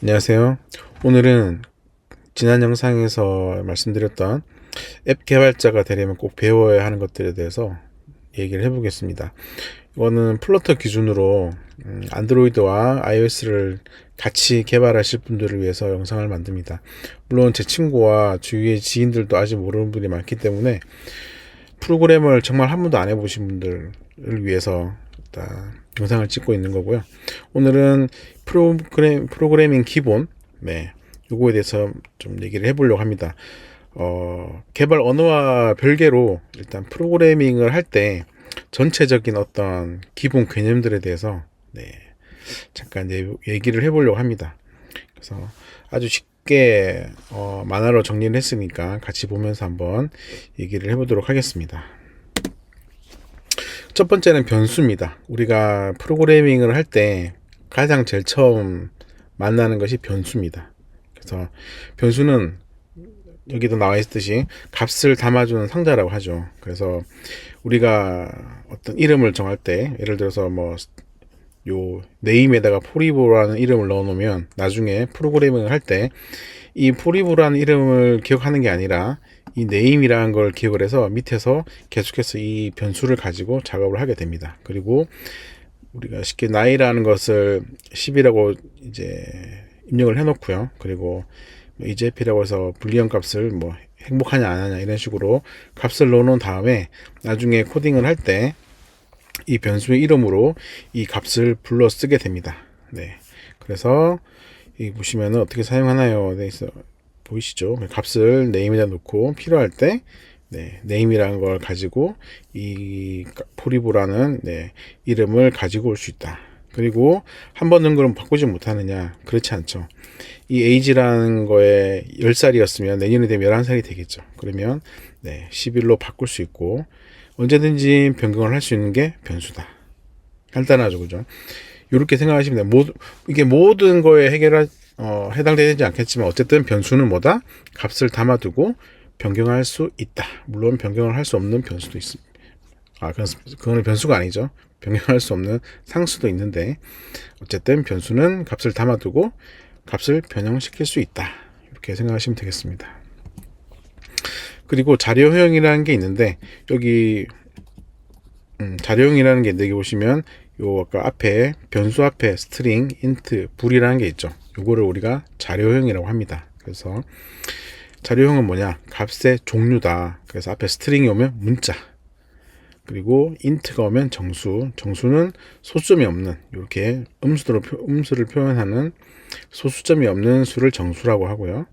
안녕하세요. 오늘은 지난 영상에서 말씀드렸던 앱 개발자가 되려면 꼭 배워야 하는 것들에 대해서 얘기를 해보겠습니다. 이거는 플러터 기준으로 안드로이드와 iOS를 같이 개발하실 분들을 위해서 영상을 만듭니다. 물론 제 친구와 주위의 지인들도 아직 모르는 분이 많기 때문에 프로그램을 정말 한 번도 안 해보신 분들을 위해서 영상을 찍고 있는 거고요. 오늘은 프로그래밍 기본, 요거에 대해서 좀 얘기를 해보려고 합니다. 개발 언어와 별개로 일단 프로그래밍을 할 때 전체적인 어떤 기본 개념들에 대해서 잠깐 얘기를 해보려고 합니다. 그래서 아주 쉽게 만화로 정리를 했으니까 같이 보면서 한번 얘기를 해보도록 하겠습니다. 첫 번째는 변수입니다. 우리가 프로그래밍을 할 때 가장 제일 처음 만나는 것이 변수입니다. 그래서 변수는 여기도 나와 있듯이 값을 담아주는 상자라고 하죠. 그래서 우리가 어떤 이름을 정할 때 예를 들어서 요 네임에다가 포리브라는 이름을 넣어 놓으면 나중에 프로그래밍을 할 때 이 포리브라는 이름을 기억하는 게 아니라 이 네임이라는 걸 기억을 해서 밑에서 계속해서 이 변수를 가지고 작업을 하게 됩니다. 그리고 우리가 쉽게 나이라는 것을 10이라고 이제 입력을 해 놓고요. 그리고 EJP라고 해서 불리한 값을 행복하냐 안 하냐 이런 식으로 값을 넣어 놓은 다음에 나중에 코딩을 할 때 이 변수의 이름으로 이 값을 불러 쓰게 됩니다. 그래서 이 보시면은 어떻게 사용하나요? 있어 보이시죠? 값을 네임에다 놓고 필요할 때 네임이라는 걸 가지고 이 포리브라는 이름을 가지고 올 수 있다. 그리고 한 번 넣은 걸 바꾸지 못하느냐? 그렇지 않죠. 이 age라는 거에 10살이었으면 내년에 되면 11살이 되겠죠. 그러면 11로 바꿀 수 있고 언제든지 변경을 할 수 있는 게 변수다. 간단하죠, 그죠? 이렇게 생각하시면 돼요. 이게 모든 거에 해당되지 않겠지만 어쨌든 변수는 뭐다? 값을 담아두고 변경할 수 있다. 물론 변경을 할 수 없는 변수도 있습니다. 그거는 변수가 아니죠. 변경할 수 없는 상수도 있는데 어쨌든 변수는 값을 담아두고 값을 변형시킬 수 있다. 이렇게 생각하시면 되겠습니다. 그리고 자료형이라는 게 있는데 여기 자료형이라는 게 여기 보시면 요 아까 앞에 변수 앞에 스트링, 인트, 불이라는 게 있죠. 요거를 우리가 자료형이라고 합니다. 그래서 자료형은 뭐냐? 값의 종류다. 그래서 앞에 스트링이 오면 문자, 그리고 인트가 오면 정수, 정수는 소수점이 없는 이렇게 음수를 표현하는 소수점이 없는 수를 정수라고 하고요.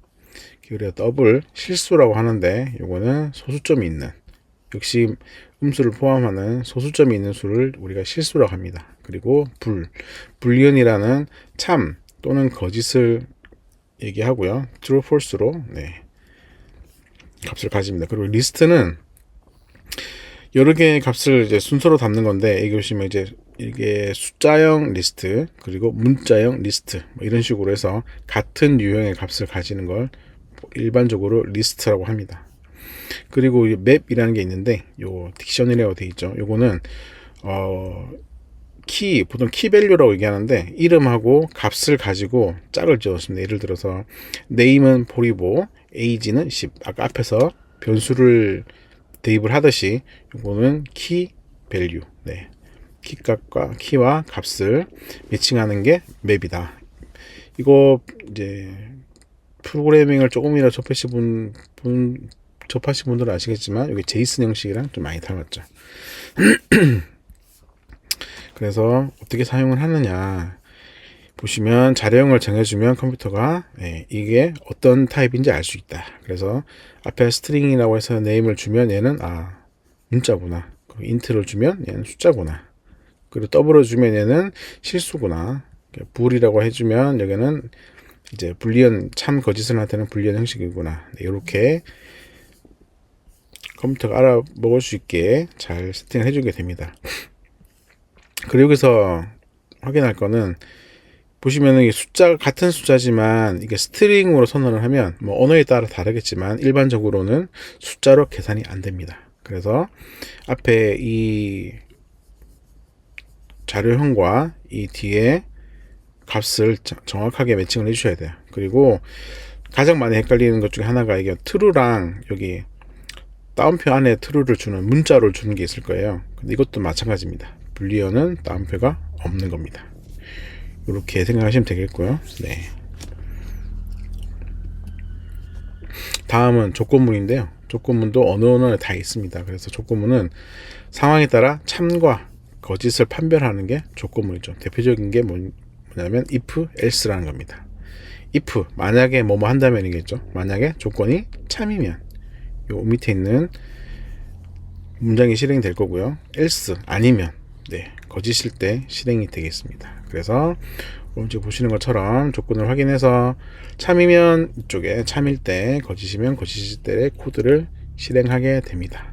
그리고 더블 실수라고 하는데 요거는 소수점이 있는, 역시 음수를 포함하는 소수점이 있는 수를 우리가 실수라고 합니다. 그리고 불리언이라는 참 또는 거짓을 얘기하고요. true, false로 값을 가집니다. 그리고 리스트는 여러 개의 값을 이제 순서로 담는 건데 여기 보시면 이제 이게 숫자형 리스트 그리고 문자형 리스트 이런 식으로 해서 같은 유형의 값을 가지는 걸 일반적으로 리스트라고 합니다. 그리고 맵이라는 게 있는데 요 딕셔너리라고 되어 있죠. 요거는 보통 키밸류라고 얘기하는데 이름하고 값을 가지고 짝을 지었습니다. 예를 들어서 name은 포리보, age는 10. 아까 앞에서 변수를 대입을 하듯이 요거는 키밸류, 키값과 키와 값을 매칭하는 게 맵이다. 이거 이제 프로그래밍을 조금이라도 접하신 분들은 아시겠지만 이게 제이슨 형식이랑 좀 많이 닮았죠. 그래서 어떻게 사용을 하느냐 보시면 자료형을 정해주면 컴퓨터가 이게 어떤 타입인지 알 수 있다. 그래서 앞에 스트링이라고 해서 네임을 주면 얘는 문자구나. 그리고 인트를 주면 얘는 숫자구나. 그리고 더블을 주면 얘는 실수구나. 불이라고 해주면 여기는 이제 불리언, 참 거짓을 나타내는 불리언 형식이구나. 이렇게 컴퓨터가 알아먹을 수 있게 잘 세팅을 해주게 됩니다. 그리고 여기서 확인할 거는 보시면은 이게 같은 숫자지만 이게 스트링으로 선언을 하면 언어에 따라 다르겠지만 일반적으로는 숫자로 계산이 안 됩니다. 그래서 앞에 이 자료형과 이 뒤에 값을 정확하게 매칭을 해주셔야 돼요. 그리고 가장 많이 헷갈리는 것 중에 하나가 이게 true랑 여기 따옴표 안에 true를 주는 문자를 주는 게 있을 거예요. 근데 이것도 마찬가지입니다. 불리언은 따옴표가 없는 겁니다. 이렇게 생각하시면 되겠고요. 네. 다음은 조건문인데요. 조건문도 어느 언어에 다 있습니다. 그래서 조건문은 상황에 따라 참과 거짓을 판별하는 게 조건문이죠. 대표적인 게 뭐냐면 if, else라는 겁니다. if, 만약에 뭐뭐 한다면이겠죠. 만약에 조건이 참이면 요 밑에 있는 문장이 실행이 될 거고요. else, 아니면 네, 거짓일 때 실행이 되겠습니다. 그래서 오른쪽 보시는 것처럼 조건을 확인해서 참이면 이쪽에 참일 때, 거짓이면 거짓일 때 코드를 실행하게 됩니다.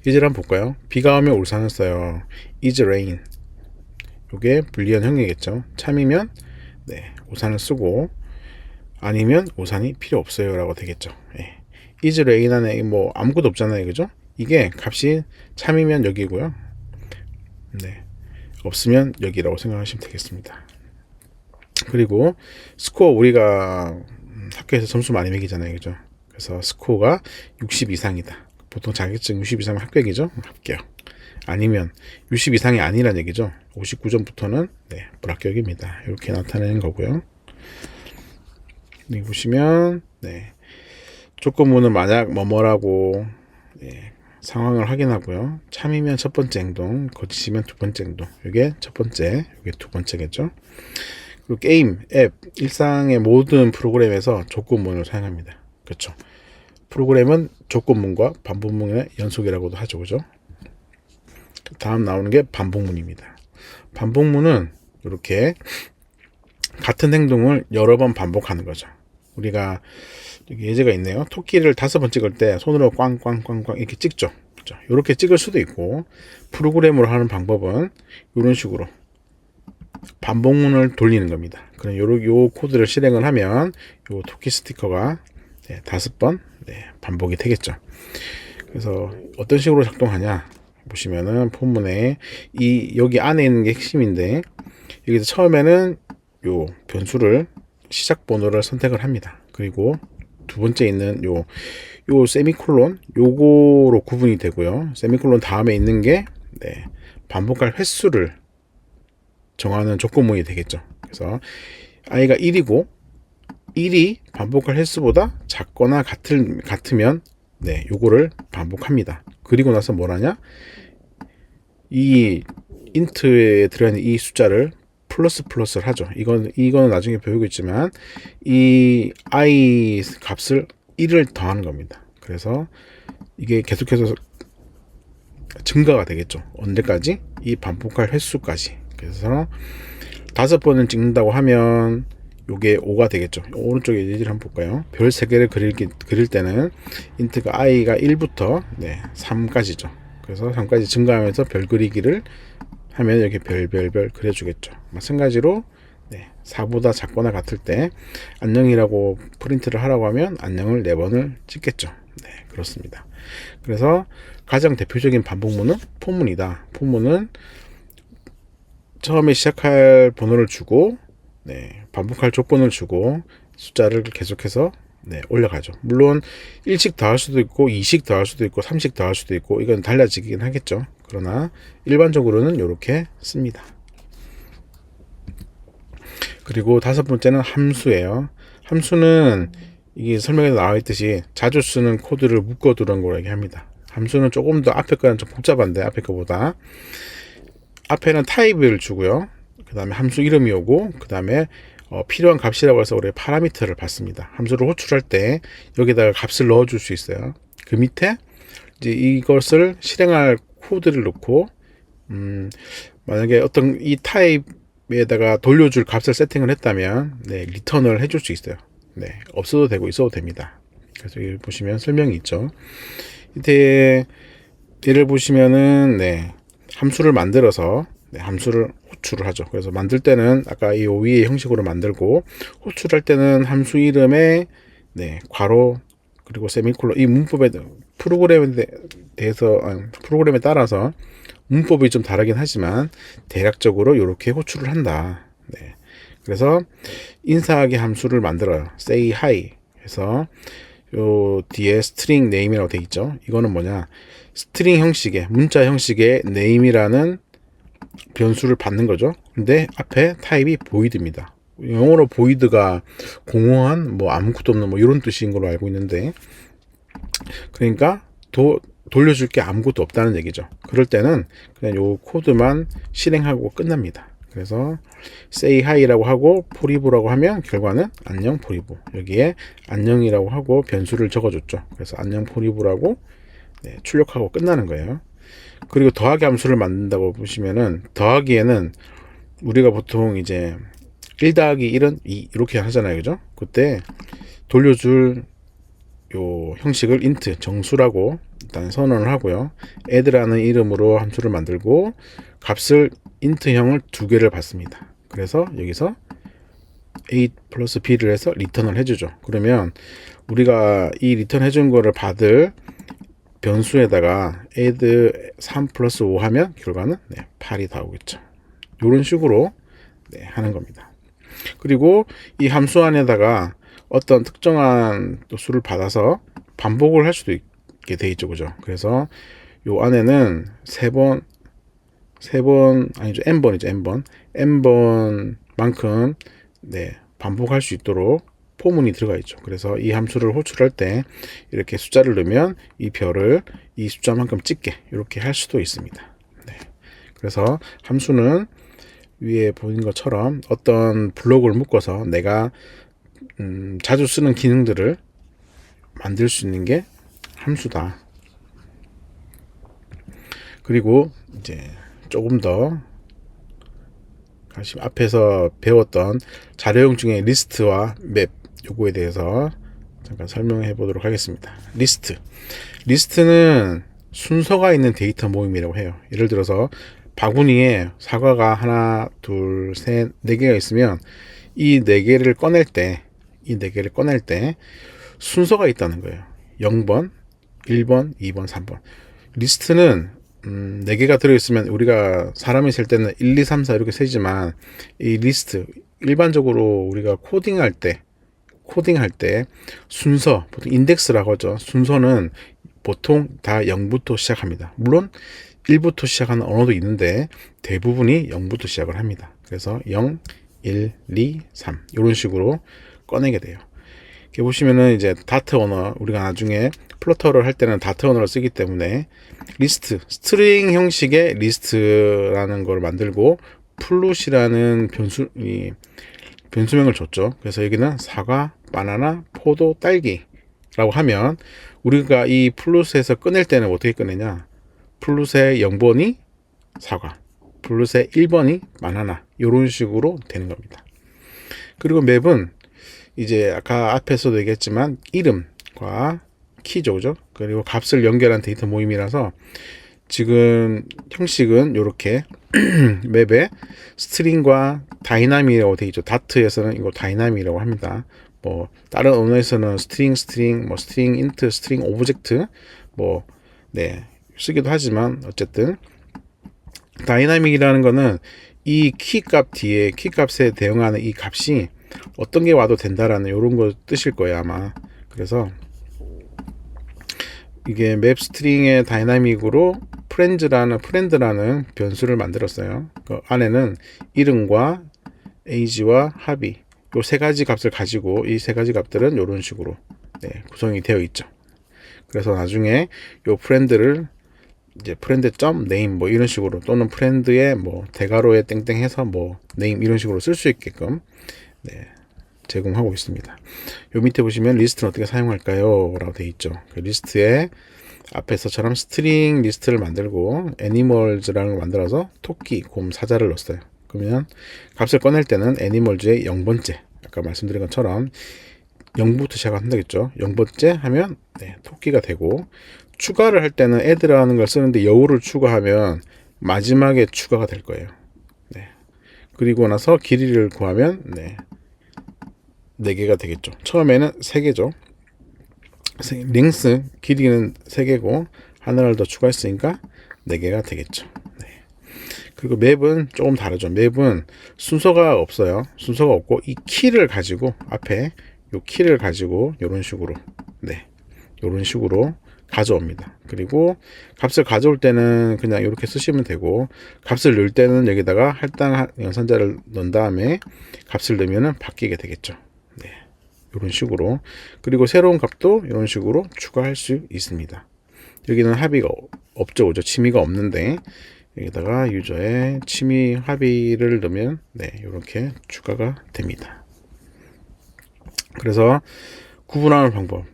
이제를 한번 볼까요? 비가 오면 우산을 써요. is rain. 이게 불리한 형이겠죠. 참이면 네, 우산을 쓰고, 아니면 우산이 필요 없어요 라고 되겠죠. 예. is rain 안에 뭐 아무것도 없잖아요, 그죠? 이게 값이 참이면 여기고요. 네, 없으면 여기라고 생각하시면 되겠습니다. 그리고 스코어, 우리가 학교에서 점수 많이 매기잖아요, 그죠? 그래서 스코어가 60 이상이다. 보통 자격증 60 이상은 합격이죠. 합격. 아니면 60 이상이 아니란 얘기죠. 59점부터는 네, 불합격입니다. 이렇게 나타내는 거고요. 여기 보시면 네, 조건문은 만약 뭐뭐라고 네, 상황을 확인하고요. 참이면 첫 번째 행동, 거짓이면 두 번째 행동. 이게 첫 번째, 이게 두 번째겠죠. 그리고 게임, 앱, 일상의 모든 프로그램에서 조건문을 사용합니다. 그렇죠. 프로그램은 조건문과 반복문의 연속이라고도 하죠, 그죠? 다음 나오는 게 반복문입니다. 반복문은 이렇게 같은 행동을 여러 번 반복하는 거죠. 우리가 여기 예제가 있네요. 토끼를 5번 찍을 때 손으로 꽝꽝꽝꽝 이렇게 찍죠. 그렇죠? 이렇게 찍을 수도 있고, 프로그램으로 하는 방법은 이런 식으로 반복문을 돌리는 겁니다. 그럼 요 코드를 실행을 하면 요 토끼 스티커가 네, 5번 네, 반복이 되겠죠. 그래서 어떤 식으로 작동하냐 보시면은 본문에 여기 안에 있는 게 핵심인데, 여기서 처음에는 요 변수를 시작 번호를 선택을 합니다. 그리고 두 번째 있는 요 세미콜론 요거로 구분이 되고요. 세미콜론 다음에 있는 게 네, 반복할 횟수를 정하는 조건문이 되겠죠. 그래서 i가 1이고 1이 반복할 횟수보다 작거나 같으면 네, 요거를 반복합니다. 그리고 나서 뭘 하냐? 이 인트에 들어있는 이 숫자를 플러스를 하죠. 이거는 나중에 배우겠지만 이 i 값을 1을 더하는 겁니다. 그래서 이게 계속해서 증가가 되겠죠. 언제까지? 이 반복할 횟수까지. 그래서 5번을 찍는다고 하면 요게 5가 되겠죠. 오른쪽에 예제를 한번 볼까요? 별 3개를 그릴 때는 인트가 i가 1부터 네, 3까지죠. 그래서 3까지 증가하면서 별 그리기를 하면 이렇게 별별별 그려주겠죠. 마찬가지로 네, 4보다 작거나 같을 때 안녕이라고 프린트를 하라고 하면 안녕을 4번을 찍겠죠. 네, 그렇습니다. 그래서 가장 대표적인 반복문은 포문이다. 포문은 처음에 시작할 번호를 주고 네, 반복할 조건을 주고 숫자를 계속해서 네, 올려가죠. 물론 1씩 더할 수도 있고 2씩 더할 수도 있고 3씩 더할 수도 있고 이건 달라지긴 하겠죠. 그러나 일반적으로는 이렇게 씁니다. 그리고 5번째는 함수예요. 함수는 이게 설명에 나와 있듯이 자주 쓰는 코드를 묶어두는 거라고 얘기합니다. 함수는 조금 더 앞에 거는 좀 복잡한데, 앞에 거보다 앞에는 타입을 주고요. 그 다음에 함수 이름이 오고, 그 다음에 필요한 값이라고 해서 우리 파라미터를 받습니다. 함수를 호출할 때 여기다가 값을 넣어줄 수 있어요. 그 밑에 이제 이것을 실행할 코드를 넣고, 만약에 어떤 이 타입에다가 돌려줄 값을 세팅을 했다면, 네, 리턴을 해줄 수 있어요. 네, 없어도 되고 있어도 됩니다. 그래서 여기 보시면 설명이 있죠. 이때 예를 보시면은, 네, 함수를 만들어서 네, 함수를 호출을 하죠. 그래서 만들 때는 아까 이 위의 형식으로 만들고, 호출할 때는 함수 이름에 네, 괄호 그리고 세미콜론, 이 문법에 프로그램에 따라서 문법이 좀 다르긴 하지만 대략적으로 이렇게 호출을 한다. 네. 그래서 인사하기 함수를 만들어요. say hi 해서 요 뒤에 string name이라고 되어 있죠. 이거는 뭐냐? 스트링 형식의 문자 형식의 name이라는 변수를 받는 거죠. 근데 앞에 타입이 void입니다. 영어로 void가 공허한 뭐 아무것도 없는 뭐 이런 뜻인 걸로 알고 있는데, 그러니까 돌려줄 게 아무것도 없다는 얘기죠. 그럴 때는 그냥 요 코드만 실행하고 끝납니다. 그래서 say hi라고 하고 포리브라고 하면 결과는 안녕 포리브. 여기에 안녕이라고 하고 변수를 적어줬죠. 그래서 안녕 포리브라고 네, 출력하고 끝나는 거예요. 그리고 더하기 함수를 만든다고 보시면은 더하기에는 우리가 보통 이제 1 더하기 1은 2 이렇게 하잖아요. 그죠? 그때 돌려줄 요 형식을 int 정수라고 일단 선언을 하고요. add라는 이름으로 함수를 만들고 값을 int형을 2개를 받습니다. 그래서 여기서 a 플러스 b를 해서 리턴을 해주죠. 그러면 우리가 이 리턴 해준 거를 받을 변수에다가 add 3 플러스 5 하면 결과는 8이 나오겠죠. 이런 식으로 하는 겁니다. 그리고 이 함수 안에다가 어떤 특정한 수를 받아서 반복을 할 수도 있게 돼 있죠. 그죠? 그래서 요 안에는 아니죠. n번이죠. n번만큼 반복할 수 있도록 포문이 들어가 있죠. 그래서 이 함수를 호출할 때 이렇게 숫자를 넣으면 이 별을 이 숫자만큼 찍게 이렇게 할 수도 있습니다. 그래서 함수는 위에 보인 것처럼 어떤 블록을 묶어서 내가 자주 쓰는 기능들을 만들 수 있는 게 함수다. 그리고 이제 조금 더 앞에서 배웠던 자료형 중에 리스트와 맵 요거에 대해서 잠깐 설명해 보도록 하겠습니다. 리스트는 순서가 있는 데이터 모임이라고 해요. 예를 들어서 바구니에 사과가 하나, 둘, 셋, 네 개가 있으면 이 네 개를 꺼낼 때 순서가 있다는 거예요. 0번, 1번, 2번, 3번. 리스트는 4개가 들어있으면 우리가 사람이 셀 때는 1, 2, 3, 4 이렇게 세지만 이 리스트 일반적으로 우리가 코딩할 때 순서, 보통 인덱스라고 하죠. 순서는 보통 다 0부터 시작합니다. 물론 1부터 시작하는 언어도 있는데 대부분이 0부터 시작을 합니다. 그래서 0, 1, 2, 3 이런 식으로 꺼내게 돼요. 이렇게 보시면은 이제 다트 언어, 우리가 나중에 플러터를 할 때는 다트 언어를 쓰기 때문에 리스트, 스트링 형식의 리스트라는 걸 만들고 플룻이라는 변수명을 줬죠. 그래서 여기는 사과, 바나나, 포도, 딸기라고 하면 우리가 이 플룻에서 꺼낼 때는 어떻게 꺼내냐? 플룻의 0번이 사과, 플룻의 1번이 바나나 이런 식으로 되는 겁니다. 그리고 맵은 이제 아까 앞에서도 얘기했지만 이름과 키죠, 그죠? 그리고 값을 연결한 데이터 모임이라서 지금 형식은 이렇게 맵에 스트링과 다이나믹이라고 되어 있죠. 다트에서는 이거 다이나믹이라고 합니다. 뭐 다른 언어에서는 스트링, 뭐 스트링 인트, 스트링 오브젝트 쓰기도 하지만 어쨌든 다이나믹이라는 거는 이 키값 뒤에 키값에 대응하는 이 값이 어떤 게 와도 된다라는 이런 거 뜻일 거예요 아마. 그래서 이게 맵 스트링의 다이나믹으로 프렌드라는 변수를 만들었어요. 그 안에는 이름과 age와 합이 요 세 가지 값을 가지고 이 세 가지 값들은 이런 식으로 구성이 되어 있죠. 그래서 나중에 요 프렌드를 이제 friend.name 뭐 이런 식으로 또는 friend의 뭐 대괄호에 땡땡 해서 뭐 name 이런 식으로 쓸 수 있게끔 제공하고 있습니다. 요 밑에 보시면 리스트는 어떻게 사용할까요? 라고 되어 있죠. 그 리스트에 앞에서처럼 스트링 리스트를 만들고 animals라는 걸 만들어서 토끼, 곰, 사자를 넣었어요. 그러면 값을 꺼낼 때는 animals의 0번째 아까 말씀드린 것처럼 0부터 시작한다겠죠. 0번째 하면 토끼가 되고 추가를 할 때는 add라는 걸 쓰는데 여우를 추가하면 마지막에 추가가 될 거예요. 그리고 나서 길이를 구하면 4개가 되겠죠. 처음에는 3개죠. 링스 길이는 3개고 하나를 더 추가했으니까 4개가 되겠죠. 그리고 맵은 조금 다르죠. 맵은 순서가 없어요. 순서가 없고 이 키를 가지고 앞에 요 키를 가지고 이런 식으로 이런 식으로 가져옵니다. 그리고 값을 가져올 때는 그냥 이렇게 쓰시면 되고, 값을 넣을 때는 여기다가 할당 연산자를 넣은 다음에 값을 넣으면 바뀌게 되겠죠. 이런 식으로. 그리고 새로운 값도 이런 식으로 추가할 수 있습니다. 여기는 합의가 없죠. 취미가 없는데 여기다가 유저의 취미 합의를 넣으면 이렇게 추가가 됩니다. 그래서 구분하는 방법,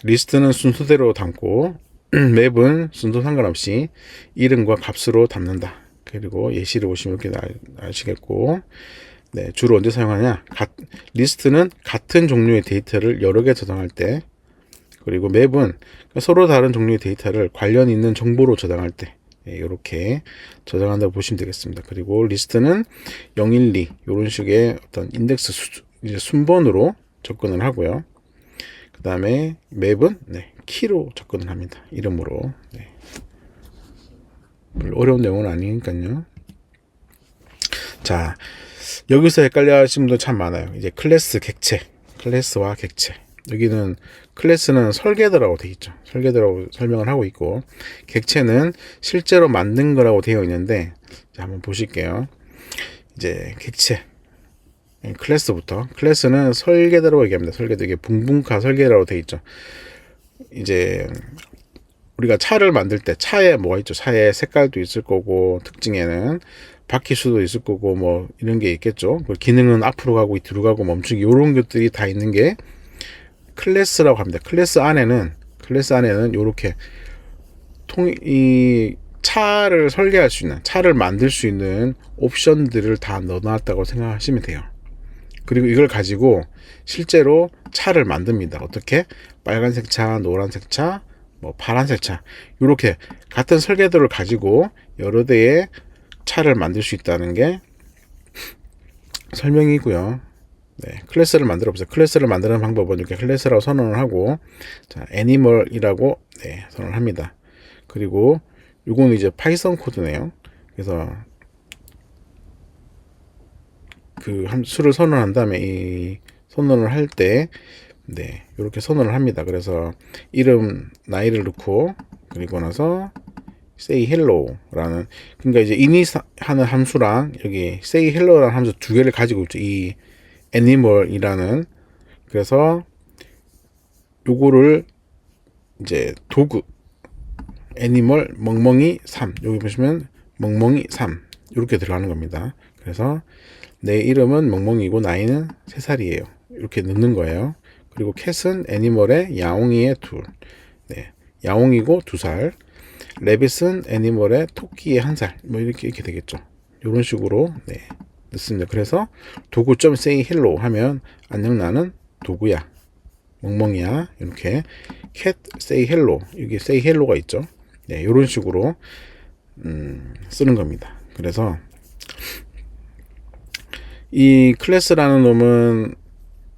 리스트는 순서대로 담고 맵은 순서 상관없이 이름과 값으로 담는다. 그리고 예시를 보시면 이렇게 아시겠고, 주로 언제 사용하냐? 리스트는 같은 종류의 데이터를 여러 개 저장할 때, 그리고 맵은 서로 다른 종류의 데이터를 관련 있는 정보로 저장할 때 이렇게 저장한다고 보시면 되겠습니다. 그리고 리스트는 012 이런 식의 어떤 인덱스 순번으로 접근을 하고요. 그 다음에 맵은 키로 접근을 합니다. 이름으로. 별로 어려운 내용은 아니니까요. 자, 여기서 헷갈려 하시는 분도 참 많아요. 이제 클래스, 객체, 클래스와 객체. 여기는 클래스는 설계도라고 되어 있죠. 설계도라고 설명을 하고 있고, 객체는 실제로 만든 거라고 되어 있는데, 자, 한번 보실게요. 이제 객체, 클래스부터. 클래스는 설계도라고 얘기합니다. 설계도. 이게 붕붕카 설계도라고 되어 있죠. 이제 우리가 차를 만들 때 차에 뭐가 있죠? 차에 색깔도 있을 거고, 특징에는 바퀴 수도 있을 거고, 뭐 이런 게 있겠죠. 기능은 앞으로 가고 뒤로 가고 멈추기, 이런 것들이 다 있는 게 클래스라고 합니다. 클래스 안에는 이렇게 이 차를 설계할 수 있는, 차를 만들 수 있는 옵션들을 다 넣어놨다고 생각하시면 돼요. 그리고 이걸 가지고 실제로 차를 만듭니다. 어떻게? 빨간색 차, 노란색 차, 뭐 파란색 차, 이렇게 같은 설계도를 가지고 여러 대의 차를 만들 수 있다는 게 설명이고요. 클래스를 만들어 보세요. 클래스를 만드는 방법은 이렇게 클래스라고 선언을 하고, 자, 애니멀이라고 선언을 합니다. 그리고 이거는 이제 파이썬 코드네요. 그래서 그 함수를 선언한 다음에 이 선언을 할 때 이렇게 선언을 합니다. 그래서 이름, 나이를 넣고, 그리고 나서 say hello라는, 그러니까 이제 init하는 함수랑 여기 say hello라는 함수 두 개를 가지고 있죠. 이 animal이라는. 그래서 요거를 이제 도구 animal 멍멍이 3, 여기 보시면 멍멍이 3 이렇게 들어가는 겁니다. 그래서 내 이름은 멍멍이고 나이는 3살이에요. 이렇게 넣는 거예요. 그리고 캣은 애니멀의 야옹이의 둘, 야옹이고 2살. 레빗은 애니멀의 토끼의 1살. 뭐 이렇게 되겠죠. 이런 식으로 넣습니다. 그래서 도구.say hello 하면 안녕, 나는 도구야, 멍멍이야. 이렇게 cat say hello, 여기 say hello가 있죠. 이런 식으로 쓰는 겁니다. 그래서 이 클래스라는 놈은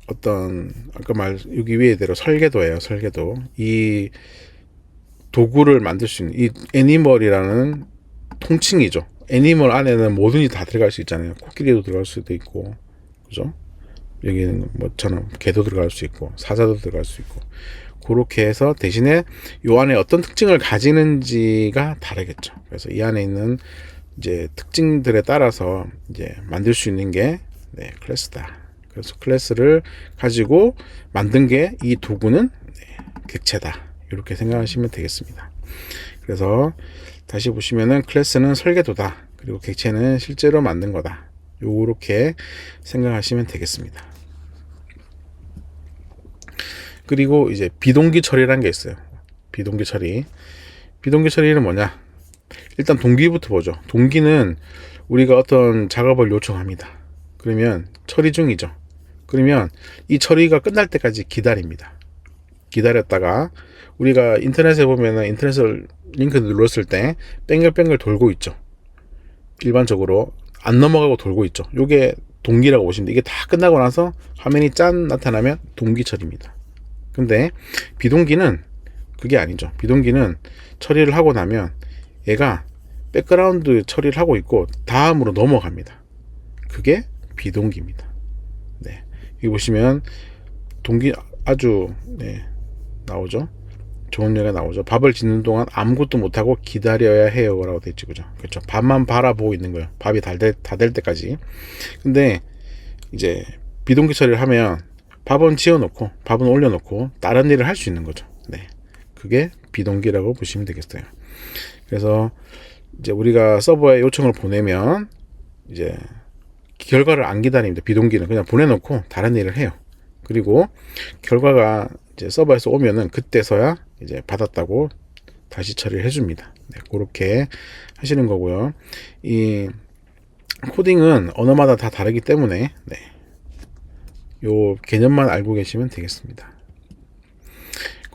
어떤 아까 여기 위에대로 설계도예요. 설계도. 이 도구를 만들 수 있는 이 애니멀이라는 통칭이죠. 애니멀 안에는 뭐든지 다 들어갈 수 있잖아요. 코끼리도 들어갈 수도 있고, 그죠? 여기는 뭐처럼 개도 들어갈 수 있고, 사자도 들어갈 수 있고, 그렇게 해서 대신에 요 안에 어떤 특징을 가지는지가 다르겠죠. 그래서 이 안에 있는 이제 특징들에 따라서 이제 만들 수 있는 게 클래스다. 그래서 클래스를 가지고 만든 게 이 도구는 객체다. 이렇게 생각하시면 되겠습니다. 그래서 다시 보시면은 클래스는 설계도다. 그리고 객체는 실제로 만든 거다. 요렇게 생각하시면 되겠습니다. 그리고 이제 비동기 처리라는 게 있어요. 비동기 처리. 비동기 처리는 뭐냐? 일단 동기부터 보죠. 동기는 우리가 어떤 작업을 요청합니다. 그러면 처리 중이죠. 그러면 이 처리가 끝날 때까지 기다립니다. 기다렸다가 우리가 인터넷에 보면은 인터넷을 링크 눌렀을 때 뺑글뺑글 돌고 있죠. 일반적으로 안 넘어가고 돌고 있죠. 요게 동기라고 보시면 돼요. 이게 다 끝나고 나서 화면이 짠 나타나면 동기 처리입니다. 근데 비동기는 그게 아니죠. 비동기는 처리를 하고 나면 얘가 백그라운드 처리를 하고 있고 다음으로 넘어갑니다. 그게 비동기입니다. 네, 여기 보시면 동기 아주 나오죠. 좋은 예가 나오죠. 밥을 짓는 동안 아무것도 못하고 기다려야 해요 라고 되어 있죠. 그죠? 그렇죠. 밥만 바라보고 있는 거예요. 밥이 다 될 때까지. 근데 이제 비동기 처리를 하면 밥은 지어놓고 밥은 올려놓고 다른 일을 할 수 있는 거죠. 네, 그게 비동기라고 보시면 되겠어요. 그래서 이제 우리가 서버에 요청을 보내면 이제 결과를 안 기다립니다. 비동기는 그냥 보내놓고 다른 일을 해요. 그리고 결과가 이제 서버에서 오면은 그때서야 이제 받았다고 다시 처리를 해줍니다. 네, 그렇게 하시는 거고요. 이 코딩은 언어마다 다 다르기 때문에 요 개념만 알고 계시면 되겠습니다.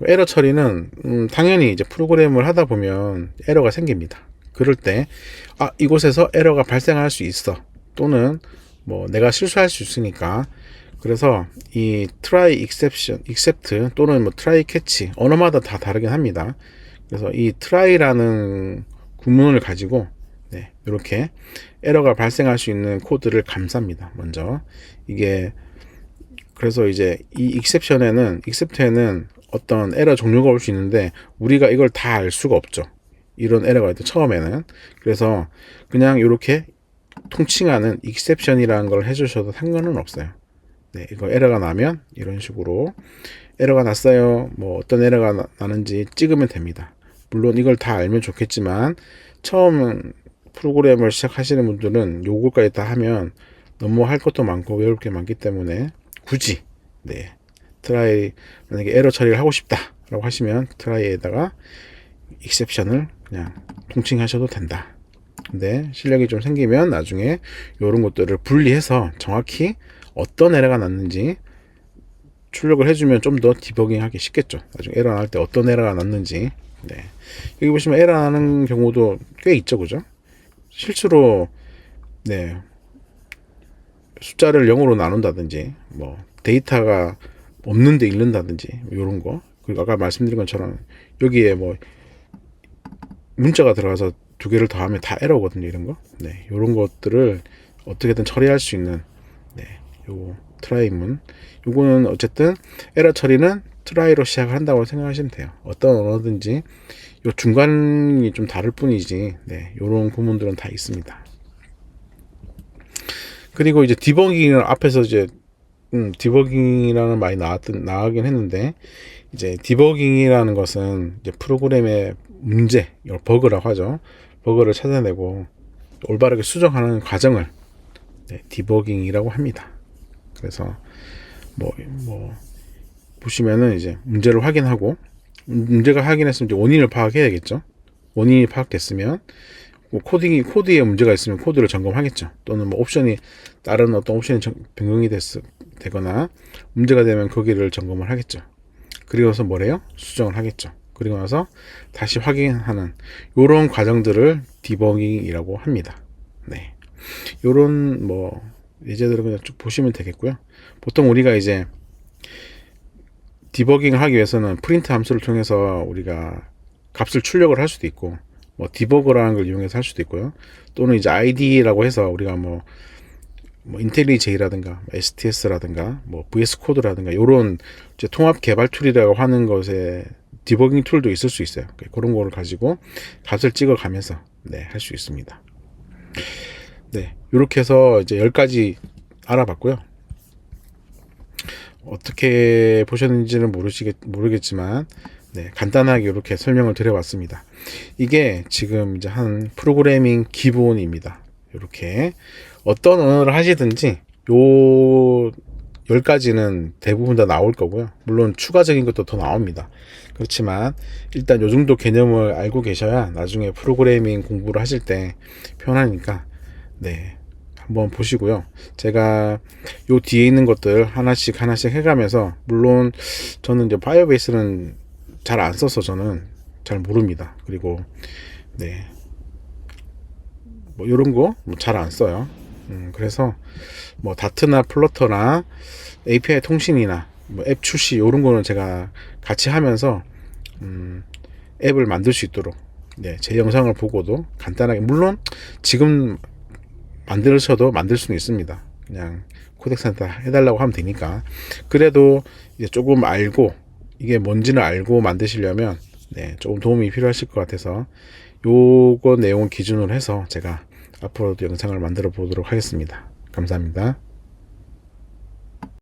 에러 처리는 당연히 이제 프로그램을 하다 보면 에러가 생깁니다. 그럴 때 이곳에서 에러가 발생할 수 있어, 또는 뭐 내가 실수할 수 있으니까, 그래서 이 try exception, except 또는 뭐 try catch 언어마다 다 다르긴 합니다. 그래서 이 try라는 구문을 가지고 이렇게 에러가 발생할 수 있는 코드를 감쌉니다. 먼저 이게 그래서 이제 이 except에는 어떤 에러 종류가 올 수 있는데 우리가 이걸 다 알 수가 없죠. 이런 에러가 있다 처음에는. 그래서 그냥 이렇게 통칭하는 exception이라는 걸 해주셔도 상관은 없어요. 네, 이거 에러가 나면 이런 식으로 에러가 났어요, 뭐 어떤 에러가 나는지 찍으면 됩니다. 물론 이걸 다 알면 좋겠지만 처음 프로그램을 시작하시는 분들은 요거까지 다 하면 너무 할 것도 많고 외울 게 많기 때문에 굳이 트라이, 만약에 에러 처리를 하고 싶다 라고 하시면 트라이에다가 exception을 그냥 통칭하셔도 된다. 근데 실력이 좀 생기면 나중에 이런 것들을 분리해서 정확히 어떤 에러가 났는지 출력을 해주면 좀 더 디버깅 하기 쉽겠죠. 나중에 에러 날 때 어떤 에러가 났는지. 여기 보시면 에러 나는 경우도 꽤 있죠. 그죠? 실수로 숫자를 0으로 나눈다든지 뭐 데이터가 없는데 읽는다든지 이런 거. 그리고 아까 말씀드린 것처럼 여기에 뭐 문자가 들어가서 두 개를 더하면 다 에러거든요. 이런 거. 이런 것들을 어떻게든 처리할 수 있는 요 트라이문. 요거는 어쨌든 에러 처리는 트라이로 시작을 한다고 생각하시면 돼요. 어떤 언어든지 요 중간이 좀 다를 뿐이지 요런 구문들은 다 있습니다. 그리고 이제 디버깅을 앞에서 이제 디버깅이라는 말이 나가긴 했는데, 이제 디버깅이라는 것은 이제 프로그램의 문제, 버그라고 하죠. 버그를 찾아내고 올바르게 수정하는 과정을 디버깅이라고 합니다. 그래서 뭐 보시면은 이제 문제를 확인하고, 문제가 확인했으면 이제 원인을 파악해야겠죠. 원인이 파악됐으면 뭐 코드에 문제가 있으면 코드를 점검하겠죠. 또는 뭐 다른 어떤 옵션이 변경이 되거나 문제가 되면 거기를 점검을 하겠죠. 그리고 나서 뭐래요? 수정을 하겠죠. 그리고 나서 다시 확인하는 요런 과정들을 디버깅이라고 합니다. 요런 뭐 예제들을 그냥 쭉 보시면 되겠고요. 보통 우리가 이제 디버깅을 하기 위해서는 프린트 함수를 통해서 우리가 값을 출력을 할 수도 있고, 뭐 디버거라는 걸 이용해서 할 수도 있고요. 또는 이제 ID라고 해서 우리가 뭐 인텔리제이라든가 STS라든가 뭐 VS 코드라든가 요런 이제 통합 개발 툴이라고 하는 것에 디버깅 툴도 있을 수 있어요. 그런 거를 가지고 값을 찍어 가면서 할 수 있습니다. 이렇게 해서 이제 10가지 알아봤고요. 어떻게 보셨는지는 모르겠지만 간단하게 이렇게 설명을 드려봤습니다. 이게 지금 이제 한 프로그래밍 기본입니다. 이렇게 어떤 언어를 하시든지 요 10가지는 대부분 다 나올 거고요. 물론 추가적인 것도 더 나옵니다. 그렇지만 일단 요 정도 개념을 알고 계셔야 나중에 프로그래밍 공부를 하실 때 편하니까 한번 보시고요. 제가 요 뒤에 있는 것들 하나씩 해가면서, 물론 저는 이제 파이어베이스는 잘 안 써서 저는 잘 모릅니다. 그리고 뭐 이런 거 잘 안 써요. 그래서 뭐 다트나 플러터나 API 통신이나 뭐 앱 출시 이런 거는 제가 같이 하면서 앱을 만들 수 있도록 네, 제 영상을 보고도 간단하게, 물론 지금 만들어도 만들 수는 있습니다. 그냥 코덱스한테 해달라고 하면 되니까. 그래도 이제 조금 알고, 이게 뭔지는 알고 만드시려면 네, 조금 도움이 필요하실 것 같아서 요거 내용을 기준으로 해서 제가 앞으로도 영상을 만들어 보도록 하겠습니다. 감사합니다.